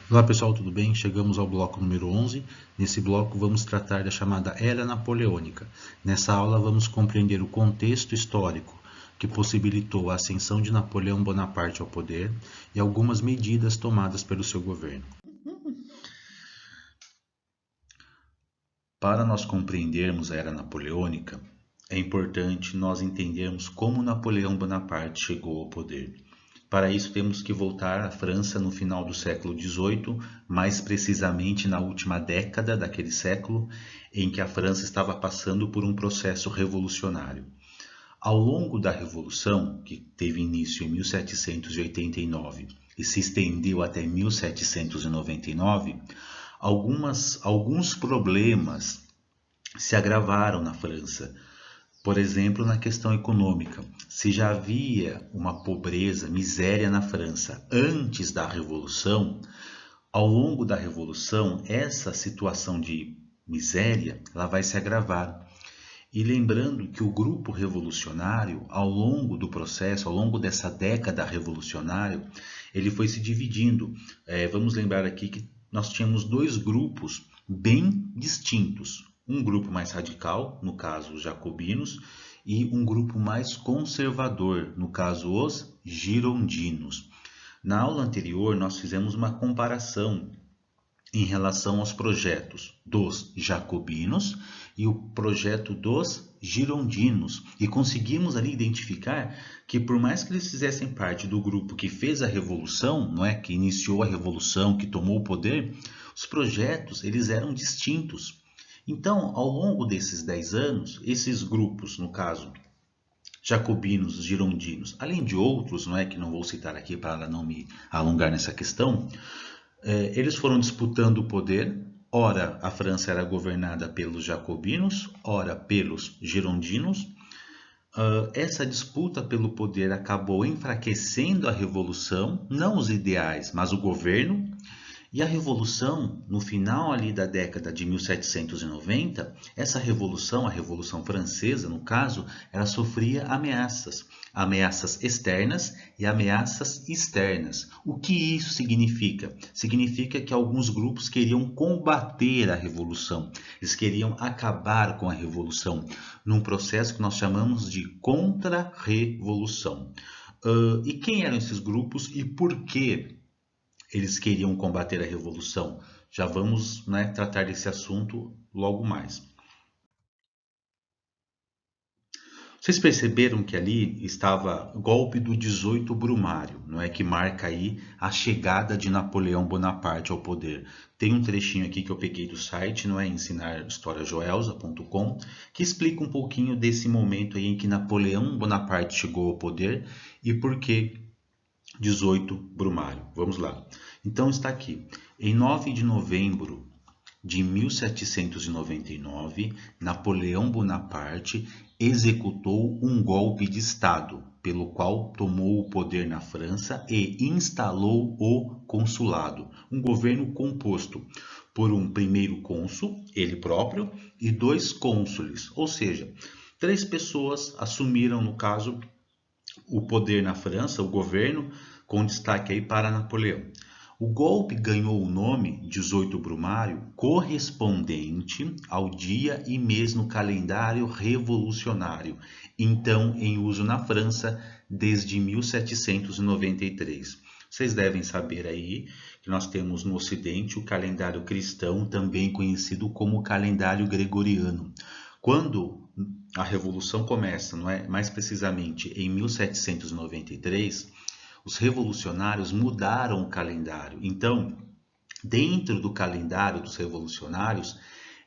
Olá pessoal, tudo bem? Chegamos ao bloco número 11. Nesse bloco vamos tratar da chamada Era Napoleônica. Nessa aula vamos compreender o contexto histórico que possibilitou a ascensão de Napoleão Bonaparte ao poder e algumas medidas tomadas pelo seu governo. Para nós compreendermos a Era Napoleônica, é importante nós entendermos como Napoleão Bonaparte chegou ao poder. Para isso, temos que voltar à França no final do século XVIII, mais precisamente na última década daquele século, em que a França estava passando por um processo revolucionário. Ao longo da Revolução, que teve início em 1789 e se estendeu até 1799, alguns problemas se agravaram na França. Por exemplo, na questão econômica, se já havia uma pobreza, miséria na França antes da Revolução, ao longo da Revolução, essa situação de miséria ela vai se agravar. E lembrando que o grupo revolucionário, ao longo do processo, ao longo dessa década revolucionária, ele foi se dividindo. Vamos lembrar aqui que nós tínhamos dois grupos bem distintos. Um grupo mais radical, no caso os jacobinos, e um grupo mais conservador, no caso os girondinos. Na aula anterior, nós fizemos uma comparação em relação aos projetos dos jacobinos e o projeto dos girondinos. E conseguimos ali identificar que por mais que eles fizessem parte do grupo que fez a revolução, não é, que iniciou a revolução, que tomou o poder, os projetos eles eram distintos. Então, ao longo desses 10 anos, esses grupos, no caso, jacobinos, girondinos, além de outros, não é, que não vou citar aqui para não me alongar nessa questão, eles foram disputando o poder. Ora, a França era governada pelos jacobinos, ora pelos girondinos. Essa disputa pelo poder acabou enfraquecendo a revolução, não os ideais, mas o governo. E a revolução, no final ali da década de 1790, essa revolução, a Revolução Francesa, no caso, ela sofria ameaças, ameaças externas e ameaças externas. O que isso significa? Significa que alguns grupos queriam combater a revolução, eles queriam acabar com a revolução, num processo que nós chamamos de contra-revolução. E quem eram esses grupos e por que eles queriam combater a revolução? Já vamos, né, tratar desse assunto logo mais. Vocês perceberam que ali estava golpe do 18 Brumário, não é, que marca aí a chegada de Napoleão Bonaparte ao poder. Tem um trechinho aqui que eu peguei do site, não é, ensinarhistoriajoelza.com, que explica um pouquinho desse momento aí em que Napoleão Bonaparte chegou ao poder e por que 18 Brumário. Vamos lá. Então está aqui. Em 9 de novembro de 1799, Napoleão Bonaparte executou um golpe de Estado, pelo qual tomou o poder na França e instalou o consulado, um governo composto por um primeiro cônsul, ele próprio, e dois cônsules, ou seja, três pessoas assumiram, no caso, o poder na França, o governo, com destaque aí para Napoleão. O golpe ganhou o nome 18 Brumário, correspondente ao dia e mês no calendário revolucionário, então em uso na França desde 1793. Vocês devem saber aí que nós temos no Ocidente o calendário cristão, também conhecido como calendário gregoriano. Quando a Revolução começa, não é? Mais precisamente em 1793, os revolucionários mudaram o calendário. Então, dentro do calendário dos revolucionários,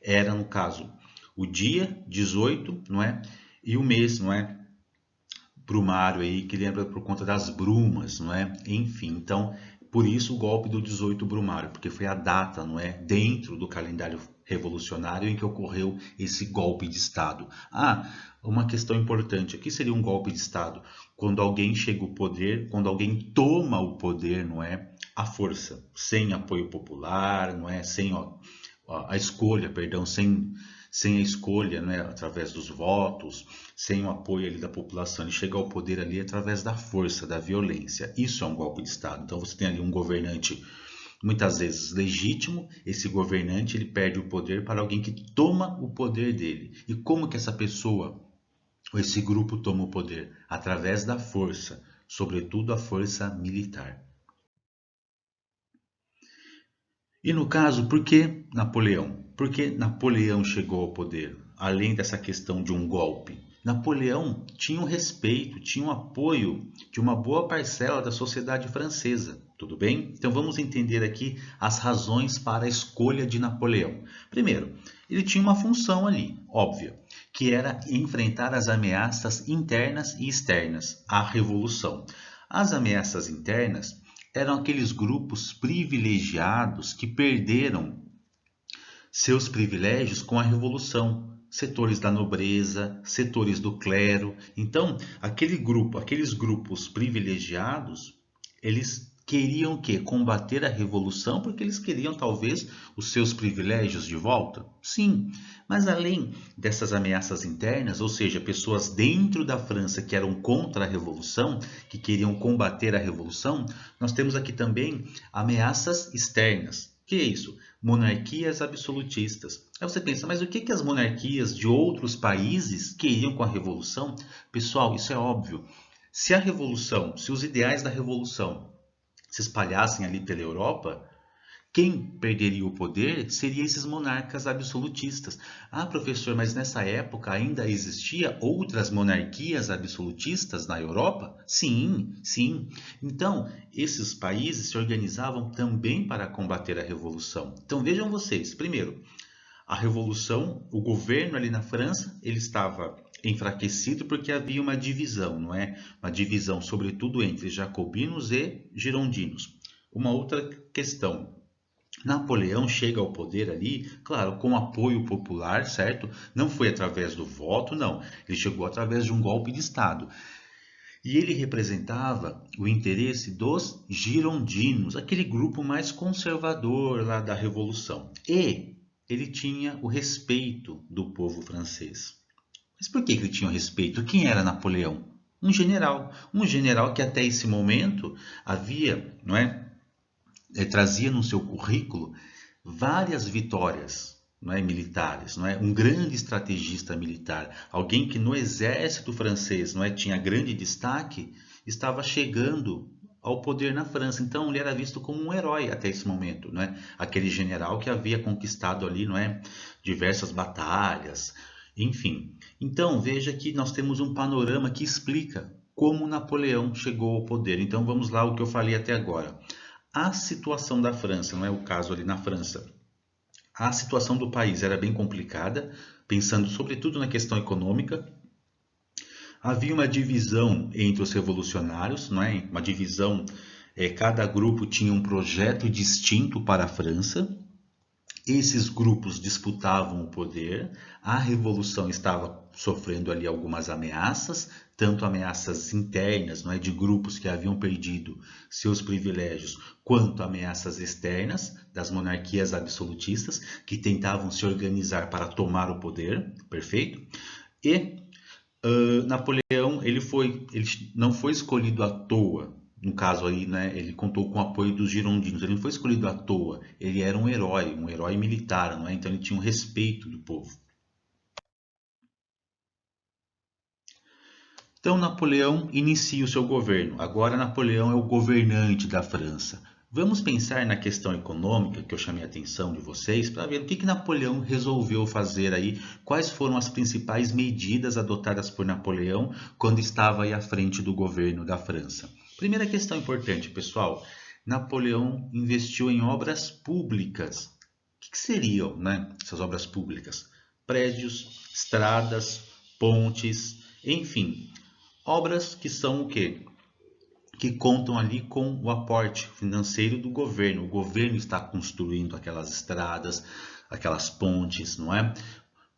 era, no caso, o dia 18, não é? E o mês, não é? Brumário aí, que lembra por conta das brumas, não é? Enfim, então, por isso o golpe do 18 Brumário, porque foi a data, não é? Dentro do calendário revolucionário em que ocorreu esse golpe de Estado. Uma questão importante, aqui seria um golpe de Estado, quando alguém chega ao poder, quando alguém toma o poder, não é? À força, sem apoio popular, não é? Sem a escolha, perdão, sem a escolha, né, através dos votos, sem o apoio ali da população, ele chega ao poder ali através da força, da violência. Isso é um golpe de Estado. Então você tem ali um governante muitas vezes legítimo, esse governante ele perde o poder para alguém que toma o poder dele. E como que essa pessoa ou esse grupo toma o poder? Através da força, sobretudo a força militar. E no caso, por que Napoleão? Por que Napoleão chegou ao poder? Além dessa questão de um golpe. Napoleão tinha um respeito, tinha um apoio de uma boa parcela da sociedade francesa. Tudo bem? Então vamos entender aqui as razões para a escolha de Napoleão. Primeiro, ele tinha uma função ali, óbvia, que era enfrentar as ameaças internas e externas, a revolução. As ameaças internas eram aqueles grupos privilegiados que perderam seus privilégios com a Revolução, setores da nobreza, setores do clero. Então, aqueles grupos privilegiados, eles queriam o quê? Combater a Revolução porque eles queriam talvez os seus privilégios de volta? Sim, mas além dessas ameaças internas, ou seja, pessoas dentro da França que eram contra a Revolução, que queriam combater a Revolução, nós temos aqui também ameaças externas. O que é isso? Monarquias absolutistas. Aí você pensa, mas o que as monarquias de outros países queriam com a Revolução? Pessoal, isso é óbvio. Se a Revolução, se os ideais da Revolução se espalhassem ali pela Europa, quem perderia o poder seria esses monarcas absolutistas. Ah, professor, mas nessa época ainda existia outras monarquias absolutistas na Europa? Sim, sim. Então, esses países se organizavam também para combater a Revolução. Então, vejam vocês, primeiro, a Revolução, o governo ali na França, ele estava enfraquecido porque havia uma divisão, não é? Uma divisão, sobretudo, entre jacobinos e girondinos. Uma outra questão, Napoleão chega ao poder ali, claro, com apoio popular, certo? Não foi através do voto, não. Ele chegou através de um golpe de Estado. E ele representava o interesse dos girondinos, aquele grupo mais conservador lá da Revolução. E ele tinha o respeito do povo francês. Mas por que ele tinha o respeito? Quem era Napoleão? Um general que até esse momento havia, não é? Trazia no seu currículo várias vitórias, não é, militares, não é? Um grande estrategista militar, alguém que no exército francês, não é, tinha grande destaque, estava chegando ao poder na França. Então ele era visto como um herói até esse momento, não é? Aquele general que havia conquistado ali, não é, diversas batalhas, enfim. Então veja que nós temos um panorama que explica como Napoleão chegou ao poder. Então vamos lá o que eu falei até agora. A situação da França, não é o caso ali na França, a situação do país era bem complicada, pensando sobretudo na questão econômica. Havia uma divisão entre os revolucionários, não é? Uma divisão, cada grupo tinha um projeto distinto para a França. Esses grupos disputavam o poder, a revolução estava sofrendo ali algumas ameaças, tanto ameaças internas, não é, de grupos que haviam perdido seus privilégios, quanto ameaças externas das monarquias absolutistas que tentavam se organizar para tomar o poder, perfeito? E Napoleão ele não foi escolhido à toa. No caso aí, né, ele contou com o apoio dos girondinos. Ele não foi escolhido à toa. Ele era um herói militar, não é? Então ele tinha um respeito do povo. Então Napoleão inicia o seu governo. Agora Napoleão é o governante da França. Vamos pensar na questão econômica que eu chamei a atenção de vocês para ver o que Napoleão resolveu fazer aí, quais foram as principais medidas adotadas por Napoleão quando estava aí à frente do governo da França. Primeira questão importante, pessoal, Napoleão investiu em obras públicas. O que seriam, né, essas obras públicas? Prédios, estradas, pontes, enfim, obras que são o quê? Que contam ali com o aporte financeiro do governo. O governo está construindo aquelas estradas, aquelas pontes, não é?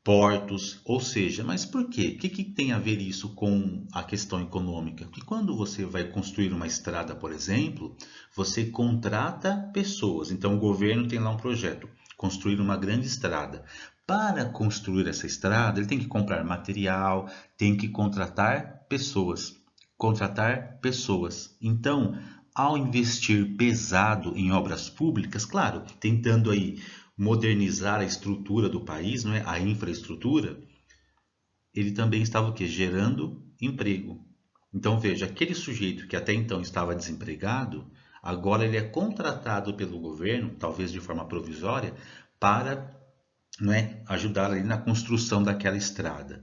Portos, ou seja, mas por quê? O que tem a ver isso com a questão econômica? Porque quando você vai construir uma estrada, por exemplo, você contrata pessoas. Então o governo tem lá um projeto, construir uma grande estrada. Para construir essa estrada, ele tem que comprar material, tem que contratar pessoas. Contratar pessoas. Então, ao investir pesado em obras públicas, claro, tentando aí modernizar a estrutura do país, não é? A infraestrutura, ele também estava o quê? Gerando emprego. Então veja, aquele sujeito que até então estava desempregado, agora ele é contratado pelo governo, talvez de forma provisória, para, não é, ajudar ali na construção daquela estrada.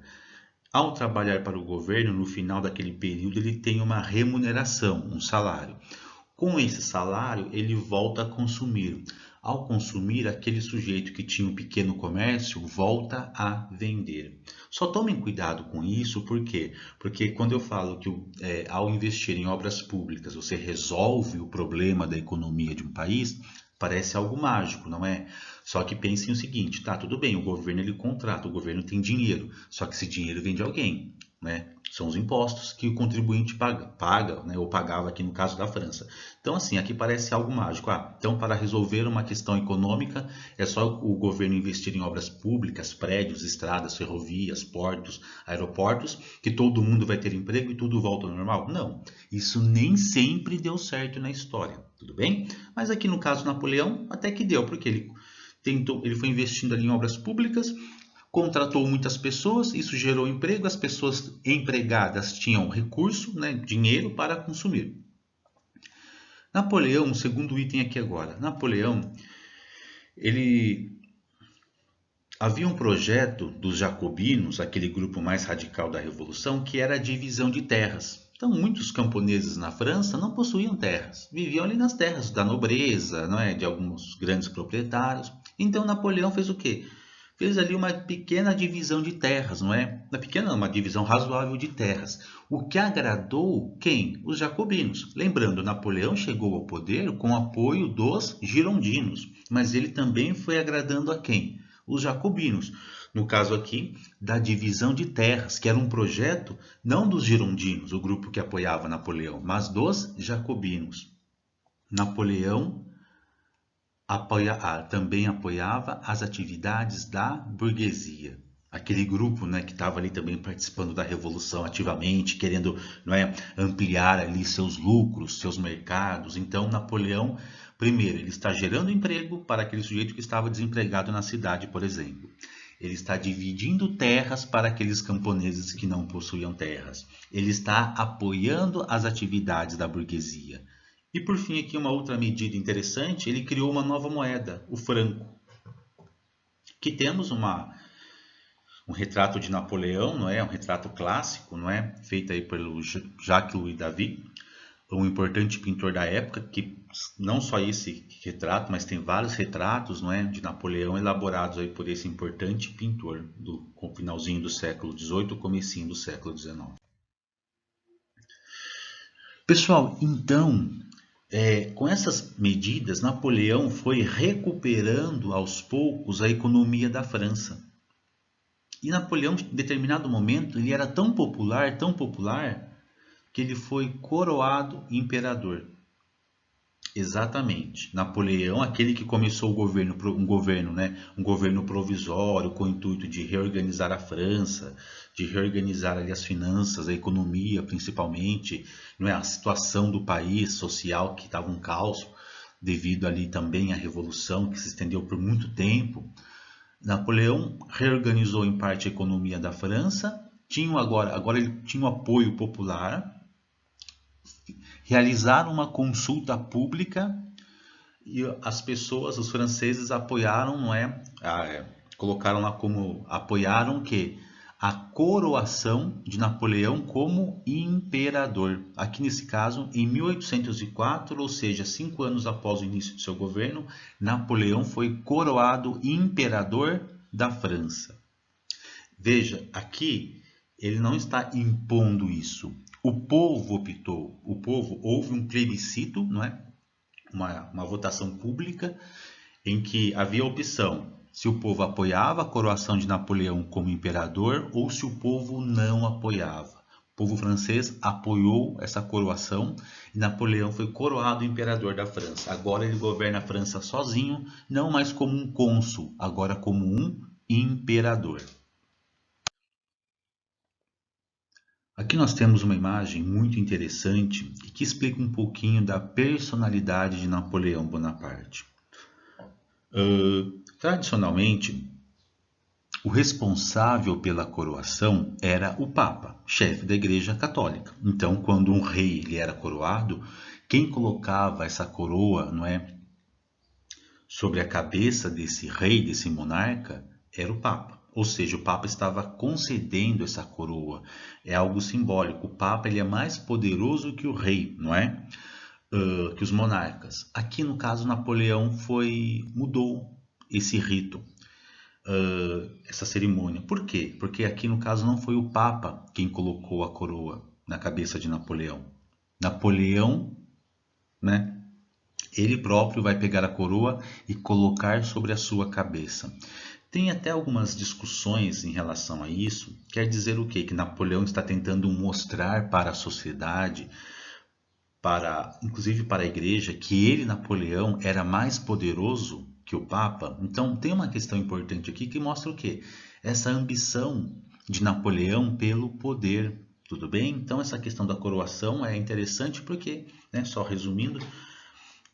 Ao trabalhar para o governo, no final daquele período, ele tem uma remuneração, um salário. Com esse salário, ele volta a consumir. Ao consumir, aquele sujeito que tinha um pequeno comércio volta a vender. Só tomem cuidado com isso, por quê? Porque quando eu falo que ao investir em obras públicas você resolve o problema da economia de um país, parece algo mágico, não é? Só que pensem o seguinte, tá, tudo bem, o governo ele contrata, o governo tem dinheiro, só que esse dinheiro vem de alguém, né? São os impostos que o contribuinte paga, né? Ou pagava aqui no caso da França. Então, assim, aqui parece algo mágico. Então, para resolver uma questão econômica, é só o governo investir em obras públicas, prédios, estradas, ferrovias, portos, aeroportos, que todo mundo vai ter emprego e tudo volta ao normal? Não, isso nem sempre deu certo na história, tudo bem? Mas aqui no caso Napoleão, até que deu, porque ele foi investindo ali em obras públicas, contratou muitas pessoas, isso gerou emprego, as pessoas empregadas tinham recurso, né, dinheiro para consumir. Napoleão, segundo item aqui agora, Napoleão, ele havia um projeto dos jacobinos, aquele grupo mais radical da Revolução, que era a divisão de terras. Então, muitos camponeses na França não possuíam terras, viviam ali nas terras da nobreza, não é, de alguns grandes proprietários. Então, Napoleão fez o quê? Fez ali uma pequena divisão de terras, não é? Uma pequena, uma divisão razoável de terras. O que agradou quem? Os jacobinos. Lembrando, Napoleão chegou ao poder com o apoio dos girondinos, mas ele também foi agradando a quem? Os jacobinos. No caso aqui, da divisão de terras, que era um projeto não dos girondinos, o grupo que apoiava Napoleão, mas dos jacobinos. Napoleão também apoiava as atividades da burguesia. Aquele grupo, né, que estava ali também participando da revolução ativamente, querendo, não é, ampliar ali seus lucros, seus mercados. Então, Napoleão, primeiro, ele está gerando emprego para aquele sujeito que estava desempregado na cidade, por exemplo. Ele está dividindo terras para aqueles camponeses que não possuíam terras. Ele está apoiando as atividades da burguesia. E por fim, aqui uma outra medida interessante, ele criou uma nova moeda, o franco. Aqui temos um retrato de Napoleão, não é? Um retrato clássico, não é? Feito aí pelo Jacques-Louis David, um importante pintor da época, que não só esse retrato, mas tem vários retratos, não é, de Napoleão elaborados aí por esse importante pintor do finalzinho do século XVIII, comecinho do século XIX. Pessoal, então, com essas medidas, Napoleão foi recuperando aos poucos a economia da França. E Napoleão, em determinado momento, ele era tão popular, que ele foi coroado imperador. Exatamente. Napoleão, aquele que começou um governo provisório com o intuito de reorganizar a França, de reorganizar ali as finanças, a economia, principalmente, não é, a situação do país social que estava um caos devido ali também à revolução que se estendeu por muito tempo. Napoleão reorganizou em parte a economia da França, agora ele tinha um apoio popular, realizaram uma consulta pública e as pessoas, os franceses apoiaram, não é? Colocaram lá como apoiaram que a coroação de Napoleão como imperador. Aqui nesse caso, em 1804, ou seja, 5 anos após o início de seu governo, Napoleão foi coroado imperador da França. Veja, aqui ele não está impondo isso. O povo optou, houve um plebiscito, não é? Uma votação pública em que havia a opção se o povo apoiava a coroação de Napoleão como imperador ou se o povo não apoiava. O povo francês apoiou essa coroação e Napoleão foi coroado imperador da França. Agora ele governa a França sozinho, não mais como um cônsul, agora como um imperador. Aqui nós temos uma imagem muito interessante e que explica um pouquinho da personalidade de Napoleão Bonaparte. Tradicionalmente, o responsável pela coroação era o Papa, chefe da Igreja Católica. Então, quando um rei ele era coroado, quem colocava essa coroa, não é, sobre a cabeça desse rei, desse monarca, era o Papa. Ou seja, o Papa estava concedendo essa coroa. É algo simbólico. O Papa ele é mais poderoso que o rei, não é? Que os monarcas. Aqui, no caso, Napoleão mudou esse rito, essa cerimônia. Por quê? Porque aqui, no caso, não foi o Papa quem colocou a coroa na cabeça de Napoleão. Napoleão, né? Ele próprio vai pegar a coroa e colocar sobre a sua cabeça. Tem até algumas discussões em relação a isso. Quer dizer o quê? Que Napoleão está tentando mostrar para a sociedade, inclusive para a igreja, que ele, Napoleão, era mais poderoso que o Papa. Então tem uma questão importante aqui que mostra o quê? Essa ambição de Napoleão pelo poder. Tudo bem? Então essa questão da coroação é interessante porque, né, só resumindo,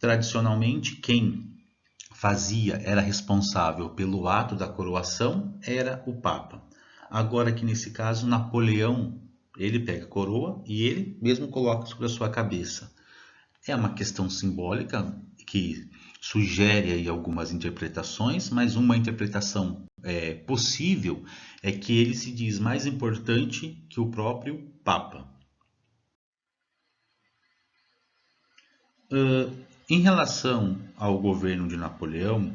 tradicionalmente quem era responsável pelo ato da coroação era o Papa. Agora que nesse caso Napoleão, ele pega a coroa e ele mesmo coloca sobre a sua cabeça. É uma questão simbólica que sugere aí algumas interpretações, mas uma interpretação possível é que ele se diz mais importante que o próprio Papa. Em relação ao governo de Napoleão,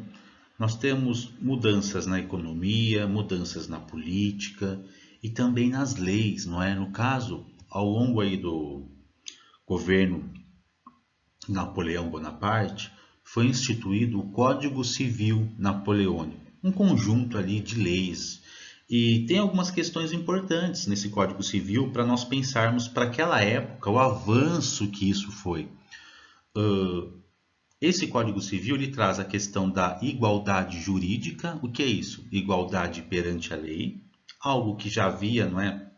nós temos mudanças na economia, mudanças na política e também nas leis, não é? No caso, ao longo aí do governo Napoleão Bonaparte, foi instituído o Código Civil Napoleônico, um conjunto ali de leis. E tem algumas questões importantes nesse Código Civil para nós pensarmos para aquela época o avanço que isso foi. Esse Código Civil ele traz a questão da igualdade jurídica. O que é isso? Igualdade perante a lei, algo que já havia, não é?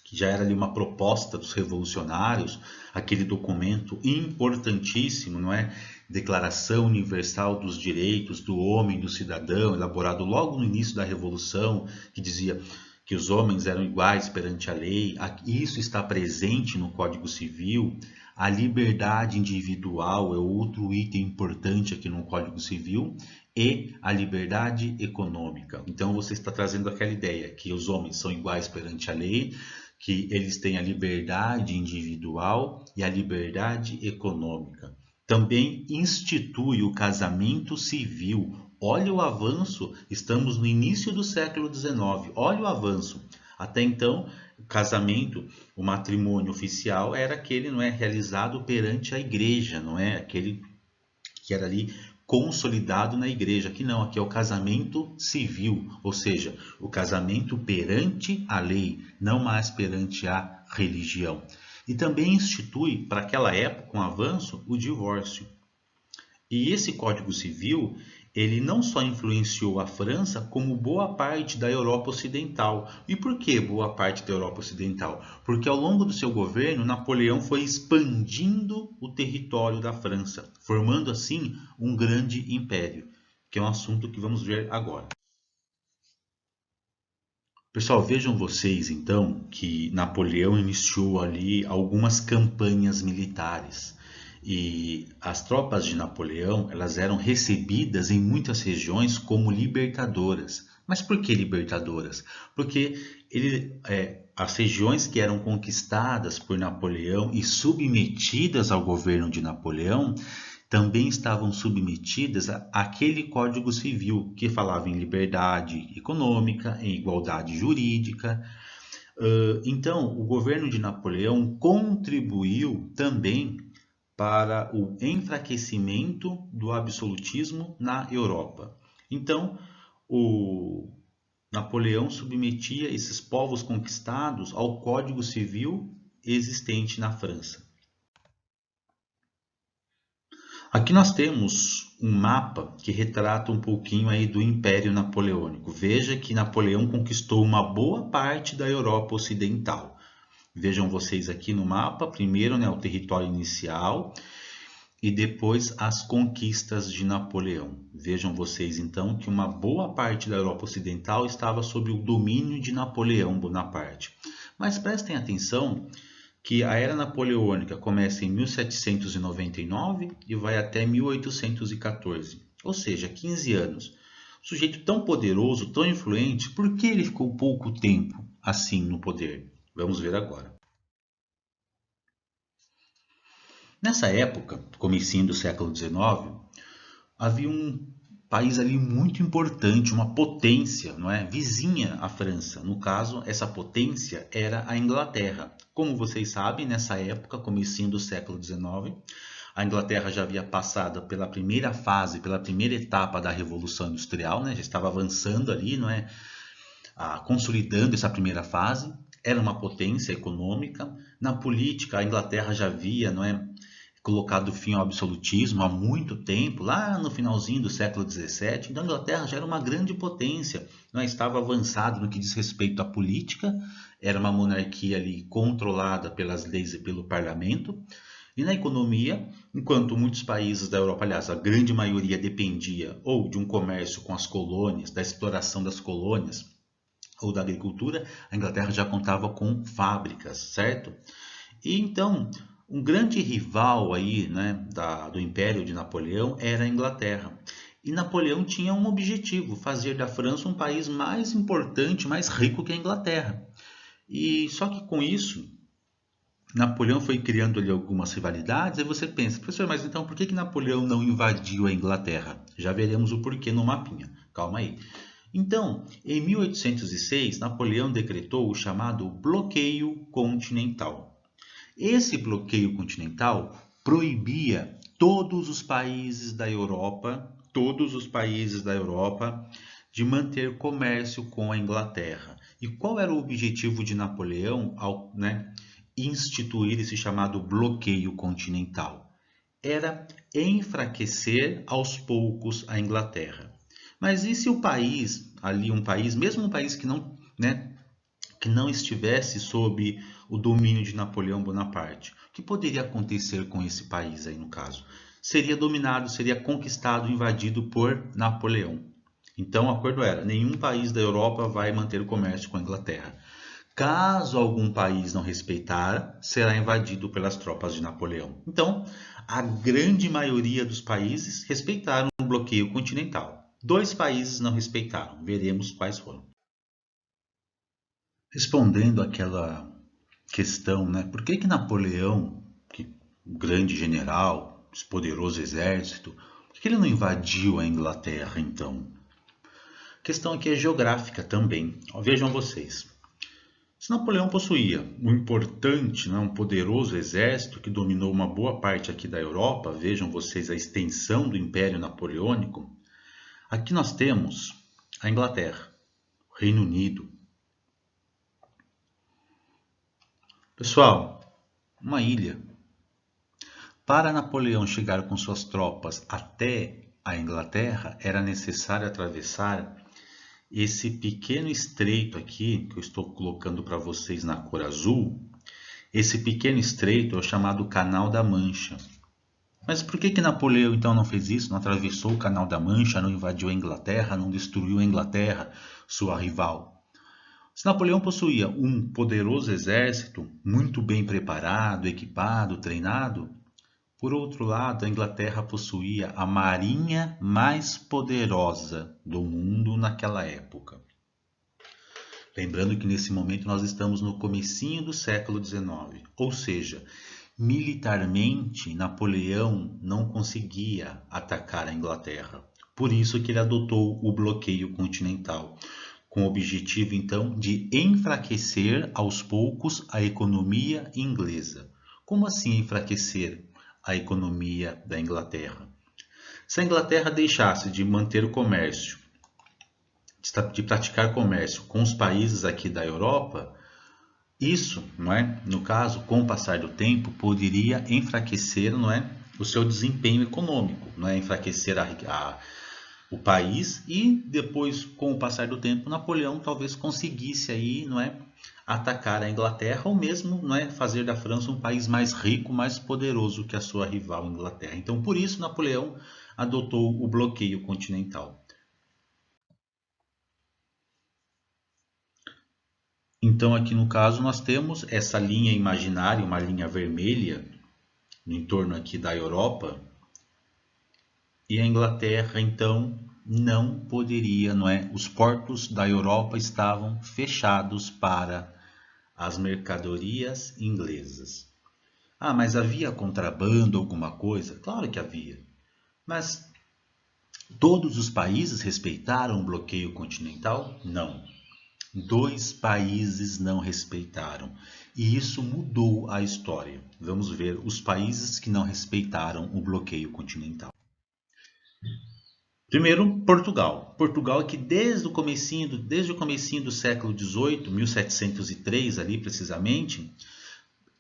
Que já era ali uma proposta dos revolucionários, aquele documento importantíssimo, não é? Declaração Universal dos Direitos do Homem e do Cidadão, elaborado logo no início da Revolução, que dizia que os homens eram iguais perante a lei. Isso está presente no Código Civil. A liberdade individual é outro item importante aqui no Código Civil e a liberdade econômica. Então você está trazendo aquela ideia que os homens são iguais perante a lei, que eles têm a liberdade individual e a liberdade econômica. Também institui o casamento civil. Olha o avanço, estamos no início do século XIX, olha o avanço. Até então, o casamento, o matrimônio oficial era aquele, não é, realizado perante a igreja, não é, aquele que era ali consolidado na igreja. Aqui não, aqui é o casamento civil, ou seja, o casamento perante a lei, não mais perante a religião. E também institui, para aquela época, um avanço, o divórcio. E esse Código Civil, ele não só influenciou a França, como boa parte da Europa Ocidental. E por que boa parte da Europa Ocidental? Porque ao longo do seu governo, Napoleão foi expandindo o território da França, formando assim um grande império, que é um assunto que vamos ver agora. Pessoal, vejam vocês então que Napoleão iniciou ali algumas campanhas militares. E as tropas de Napoleão, elas eram recebidas em muitas regiões como libertadoras. Mas por que libertadoras? Porque as regiões que eram conquistadas por Napoleão e submetidas ao governo de Napoleão também estavam submetidas àquele Código Civil que falava em liberdade econômica, em igualdade jurídica. Então, o governo de Napoleão contribuiu também para o enfraquecimento do absolutismo na Europa. Então, o Napoleão submetia esses povos conquistados ao Código Civil existente na França. Aqui nós temos um mapa que retrata um pouquinho aí do Império Napoleônico. Veja que Napoleão conquistou uma boa parte da Europa Ocidental. Vejam vocês aqui no mapa, primeiro, né, o território inicial e depois as conquistas de Napoleão. Vejam vocês então que uma boa parte da Europa Ocidental estava sob o domínio de Napoleão Bonaparte. Mas prestem atenção que a Era Napoleônica começa em 1799 e vai até 1814, ou seja, 15 anos. Sujeito tão poderoso, tão influente, por que ele ficou pouco tempo assim no poder? Vamos ver agora. Nessa época, comecinho do século XIX, havia um país ali muito importante, uma potência, não é? Vizinha à França. No caso, essa potência era a Inglaterra. Como vocês sabem, nessa época, comecinho do século XIX, a Inglaterra já havia passado pela primeira fase, pela primeira etapa da Revolução Industrial, né? Já estava avançando ali, não é? Consolidando essa primeira fase. Era uma potência econômica. Na política, a Inglaterra já havia, não é, colocado fim ao absolutismo há muito tempo, lá no finalzinho do século XVII. Então a Inglaterra já era uma grande potência, não é? Estava avançado no que diz respeito à política, era uma monarquia ali controlada pelas leis e pelo parlamento. E na economia, enquanto muitos países da Europa, aliás, a grande maioria dependia ou de um comércio com as colônias, da exploração das colônias ou da agricultura, a Inglaterra já contava com fábricas, certo? E então, um grande rival aí, né, do Império de Napoleão era a Inglaterra. E Napoleão tinha um objetivo, fazer da França um país mais importante, mais rico que a Inglaterra. E só que com isso, Napoleão foi criando ali algumas rivalidades, aí você pensa, professor, mas então por que Napoleão não invadiu a Inglaterra? Já veremos o porquê no mapinha, calma aí. Então, em 1806, Napoleão decretou o chamado bloqueio continental. Esse bloqueio continental proibia todos os países da Europa, de manter comércio com a Inglaterra. E qual era o objetivo de Napoleão ao, né, instituir esse chamado bloqueio continental? Era enfraquecer aos poucos a Inglaterra. Mas e se o país, ali um país, mesmo um país que não, né, que não estivesse sob o domínio de Napoleão Bonaparte, o que poderia acontecer com esse país aí no caso? Seria dominado, seria conquistado, invadido por Napoleão. Então o acordo era, nenhum país da Europa vai manter o comércio com a Inglaterra. Caso algum país não respeitar, será invadido pelas tropas de Napoleão. Então, a grande maioria dos países respeitaram o bloqueio continental. 2 países não respeitaram, veremos quais foram. Respondendo àquela questão, né? Por que Napoleão, que um grande general, esse poderoso exército, por que ele não invadiu a Inglaterra então? A questão aqui é geográfica também. Vejam vocês. Se Napoleão possuía um importante, um poderoso exército que dominou uma boa parte aqui da Europa, vejam vocês a extensão do Império Napoleônico, aqui nós temos a Inglaterra, o Reino Unido. Pessoal, uma ilha. Para Napoleão chegar com suas tropas até a Inglaterra, era necessário atravessar esse pequeno estreito aqui, que eu estou colocando para vocês na cor azul. Esse pequeno estreito é o chamado Canal da Mancha. Mas por que Napoleão então não fez isso? Não atravessou o Canal da Mancha, não invadiu a Inglaterra, não destruiu a Inglaterra, sua rival? Se Napoleão possuía um poderoso exército, muito bem preparado, equipado, treinado, por outro lado, a Inglaterra possuía a marinha mais poderosa do mundo naquela época. Lembrando que nesse momento nós estamos no comecinho do século XIX, ou seja, militarmente Napoleão não conseguia atacar a Inglaterra. Por isso que ele adotou o bloqueio continental, com o objetivo então de enfraquecer aos poucos a economia inglesa. Como assim enfraquecer a economia da Inglaterra? Se a Inglaterra deixasse de manter o comércio, de praticar comércio com os países aqui da Europa, isso, não é, no caso, com o passar do tempo, poderia enfraquecer, não é, o seu desempenho econômico, não é, enfraquecer o país, e depois, com o passar do tempo, Napoleão talvez conseguisse aí, não é, atacar a Inglaterra ou mesmo, não é, fazer da França um país mais rico, mais poderoso que a sua rival Inglaterra. Então, por isso, Napoleão adotou o bloqueio continental. Então, aqui no caso, nós temos essa linha imaginária, uma linha vermelha, em torno aqui da Europa, e a Inglaterra, então, não poderia, não é? Os portos da Europa estavam fechados para as mercadorias inglesas. Ah, mas havia contrabando, alguma coisa? Claro que havia. Mas todos os países respeitaram o bloqueio continental? Não. Dois países não respeitaram. E isso mudou a história. Vamos ver os países que não respeitaram o bloqueio continental. Primeiro, Portugal. Portugal que desde o comecinho do século XVIII, 1703 ali precisamente,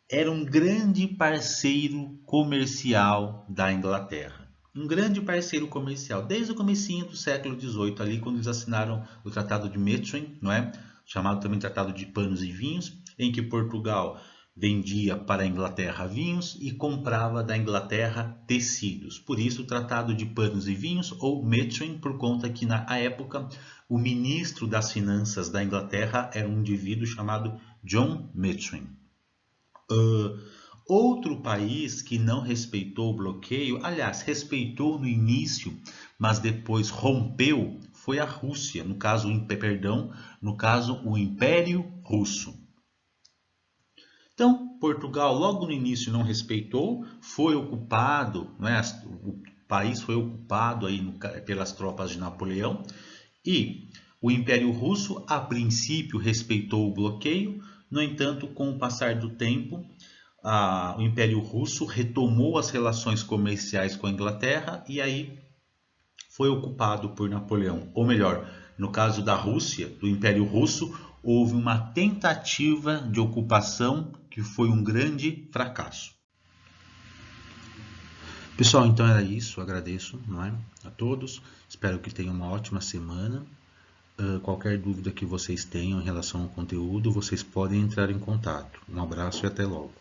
era um grande parceiro comercial da Inglaterra. Um grande parceiro comercial, desde o comecinho do século XVIII, ali quando eles assinaram o Tratado de Methuen, não é? Chamado também Tratado de Panos e Vinhos, em que Portugal vendia para a Inglaterra vinhos e comprava da Inglaterra tecidos. Por isso o Tratado de Panos e Vinhos, ou Methuen, por conta que na época o ministro das Finanças da Inglaterra era um indivíduo chamado John Methuen. Outro país que não respeitou o bloqueio, aliás, respeitou no início, mas depois rompeu, foi a Rússia, no caso o Império Russo. Então, Portugal logo no início não respeitou, foi ocupado, né, o país foi ocupado aí pelas tropas de Napoleão, e o Império Russo a princípio respeitou o bloqueio, no entanto, com o passar do tempo, o Império Russo retomou as relações comerciais com a Inglaterra e aí foi ocupado por Napoleão. Ou melhor, no caso da Rússia, do Império Russo, houve uma tentativa de ocupação que foi um grande fracasso. Pessoal, então era isso. Agradeço, não é, a todos. Espero que tenham uma ótima semana. Qualquer dúvida que vocês tenham em relação ao conteúdo, vocês podem entrar em contato. Um abraço e até logo.